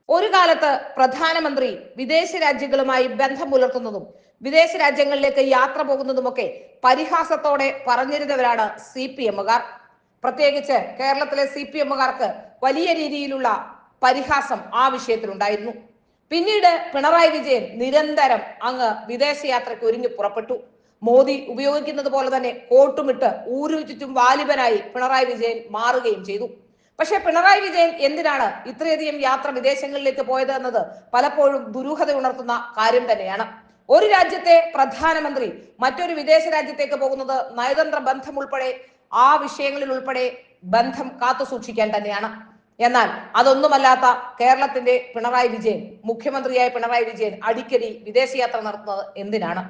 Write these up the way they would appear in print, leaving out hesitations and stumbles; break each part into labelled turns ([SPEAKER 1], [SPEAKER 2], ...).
[SPEAKER 1] ഒരു കാലത്ത് പ്രധാനമന്ത്രി വിദേശ രാജ്യങ്ങളുമായി ബന്ധം പുലർത്തുന്നതും വിദേശ രാജ്യങ്ങളിലേക്ക് യാത്ര പോകുന്നതുമൊക്കെ പരിഹാസത്തോടെ പറഞ്ഞിരുന്നവരാണ് CPM-കാർ. പ്രത്യേകിച്ച് കേരളത്തിലെ CPM-കാർക്ക് വലിയ രീതിയിലുള്ള പരിഹാസം ആ വിഷയത്തിലുണ്ടായിരുന്നു. പിന്നീട് പിണറായി വിജയൻ നിരന്തരം അങ്ങ് വിദേശയാത്രയ്ക്ക് ഒരുങ്ങി പുറപ്പെട്ടു. മോദി ഉപയോഗിക്കുന്നത് പോലെ തന്നെ കോട്ടുമിട്ട് ഊരു ചുറ്റും വാലിബനായി പിണറായി വിജയൻ മാറുകയും ചെയ്തു. പക്ഷെ പിണറായി വിജയൻ എന്തിനാണ് ഇത്രയധികം യാത്ര വിദേശങ്ങളിലേക്ക് പോയത് എന്നത് പലപ്പോഴും ദുരൂഹത ഉണർത്തുന്ന കാര്യം തന്നെയാണ്. ഒരു രാജ്യത്തെ പ്രധാനമന്ത്രി മറ്റൊരു വിദേശ രാജ്യത്തേക്ക് പോകുന്നത് നയതന്ത്ര ബന്ധം ഉൾപ്പെടെ ആ വിഷയങ്ങളിൽ ഉൾപ്പെടെ ബന്ധം കാത്തു സൂക്ഷിക്കാൻ തന്നെയാണ്. എന്നാൽ അതൊന്നുമല്ലാത്ത കേരളത്തിന്റെ പിണറായി വിജയൻ, മുഖ്യമന്ത്രിയായ പിണറായി വിജയൻ അടിക്കടി വിദേശയാത്ര നടത്തുന്നത് എന്തിനാണ്?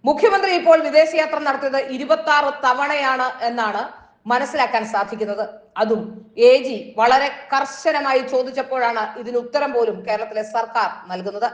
[SPEAKER 1] മുഖ്യമന്ത്രി ഇപ്പോൾ വിദേശയാത്ര നടത്തിയത് 26 തവണയാണ് എന്നാണ് മനസ്സിലാക്കാൻ സാധിക്കുന്നത്. അതും AG വളരെ കർശനമായി ചോദിച്ചപ്പോഴാണ് ഇതിന് ഉത്തരം പോലും കേരളത്തിലെ സർക്കാർ നൽകുന്നത്.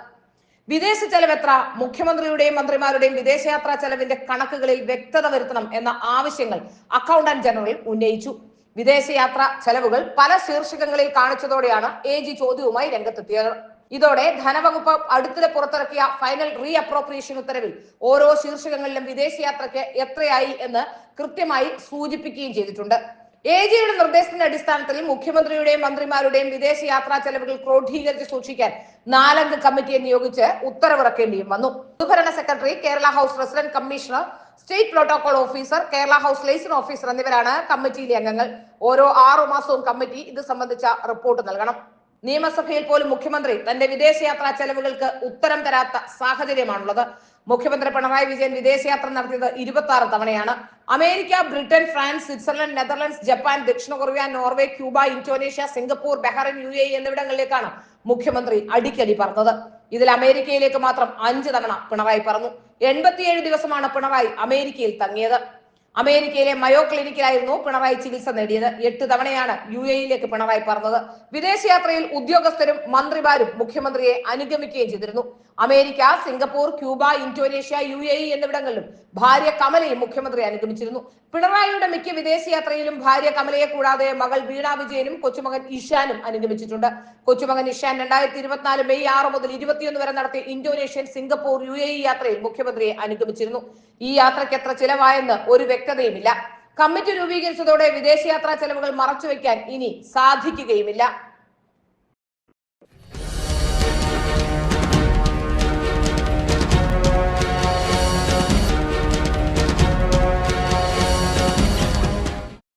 [SPEAKER 1] വിദേശ ചെലവ് എത്ര, മുഖ്യമന്ത്രിയുടെയും മന്ത്രിമാരുടെയും വിദേശയാത്രാ ചെലവിന്റെ കണക്കുകളിൽ വ്യക്തത വരുത്തണം എന്ന ആവശ്യങ്ങൾ അക്കൗണ്ടന്റ് ജനറൽ ഉന്നയിച്ചു. വിദേശയാത്രാ ചെലവുകൾ പല ശീർഷകങ്ങളിൽ കാണിച്ചതോടെയാണ് AG ചോദ്യവുമായി രംഗത്തെത്തിയത്. ഇതോടെ ധനവകുപ്പ് അടുത്തിടെ പുറത്തിറക്കിയ ഫൈനൽ റീ അപ്രോപ്രിയേഷൻ ഉത്തരവിൽ ഓരോ ശീർഷകങ്ങളിലും വിദേശയാത്രയ്ക്ക് എത്രയായി എന്ന് കൃത്യമായി സൂചിപ്പിക്കുകയും ചെയ്തിട്ടുണ്ട്. AGയുടെ നിർദ്ദേശത്തിന്റെ അടിസ്ഥാനത്തിൽ മുഖ്യമന്ത്രിയുടെയും മന്ത്രിമാരുടെയും വിദേശയാത്രാ ചെലവുകൾ ക്രോഡീകരിച്ച് സൂക്ഷിക്കാൻ 4 അംഗ കമ്മിറ്റിയെ നിയോഗിച്ച് ഉത്തരവിറക്കേണ്ടിയും വന്നു. പൊതുഭരണ secretary, Kerala house resident commissioner, state protocol officer, Kerala house liaison officer എന്നിവരാണ് കമ്മിറ്റിയിലെ അംഗങ്ങൾ. ഓരോ 6 മാസവും കമ്മിറ്റി ഇത് സംബന്ധിച്ച റിപ്പോർട്ട് നൽകണം. നിയമസഭയിൽ പോലും മുഖ്യമന്ത്രി തന്റെ വിദേശയാത്രാ ചെലവുകൾക്ക് ഉത്തരം തരാത്ത സാഹചര്യമാണുള്ളത്. മുഖ്യമന്ത്രി പിണറായി വിജയൻ വിദേശയാത്ര നടത്തിയത് 26 തവണയാണ്. America, Britain, France, Switzerland, Netherlands, Japan, ദക്ഷിണ Korea, Norway, Cuba, Indonesia, Singapore, Bahrain, UAE എന്നിവിടങ്ങളിലേക്കാണ് മുഖ്യമന്ത്രി അടിക്കടി പറഞ്ഞത്. ഇതിൽ അമേരിക്കയിലേക്ക് മാത്രം 5 തവണ പിണറായി പറഞ്ഞു. 87 ദിവസമാണ് പിണറായി അമേരിക്കയിൽ തങ്ങിയത്. അമേരിക്കയിലെ മയോ ക്ലിനിക്കിലായിരുന്നു പിണറായി ചികിത്സ നേടിയത്. 8 തവണയാണ് UAE-യിലേക്ക് പിണറായി പറഞ്ഞത്. വിദേശയാത്രയിൽ ഉദ്യോഗസ്ഥരും മന്ത്രിമാരും മുഖ്യമന്ത്രിയെ അനുഗമിക്കുകയും ചെയ്തിരുന്നു. America, Singapore, Cuba, Indonesia, UAE എന്നിവിടങ്ങളിലും ഭാര്യ കമലയും മുഖ്യമന്ത്രി അനുഗമിച്ചിരുന്നു. പിണറായിയുടെ മിക്ക വിദേശയാത്രയിലും ഭാര്യ കമലയെ കൂടാതെ മകൾ വീണ വിജയനും കൊച്ചുമകൻ ഇഷാനും അനുഗമിച്ചിട്ടുണ്ട്. കൊച്ചുമകൻ ഇഷാൻ 2024 മെയ് 6 മുതൽ 21 വരെ നടത്തിയ ഇന്തോനേഷ്യൻ, സിംഗപ്പൂർ, UAE യാത്രയിൽ മുഖ്യമന്ത്രിയെ അനുഗമിച്ചിരുന്നു. ഈ യാത്രയ്ക്ക് എത്ര ചിലവായെന്ന് ഒരു വ്യക്തതയുമില്ല. കമ്മിറ്റി രൂപീകരിച്ചതോടെ വിദേശയാത്രാ ചെലവുകൾ മറച്ചുവെക്കാൻ ഇനി സാധിക്കുകയുമില്ല.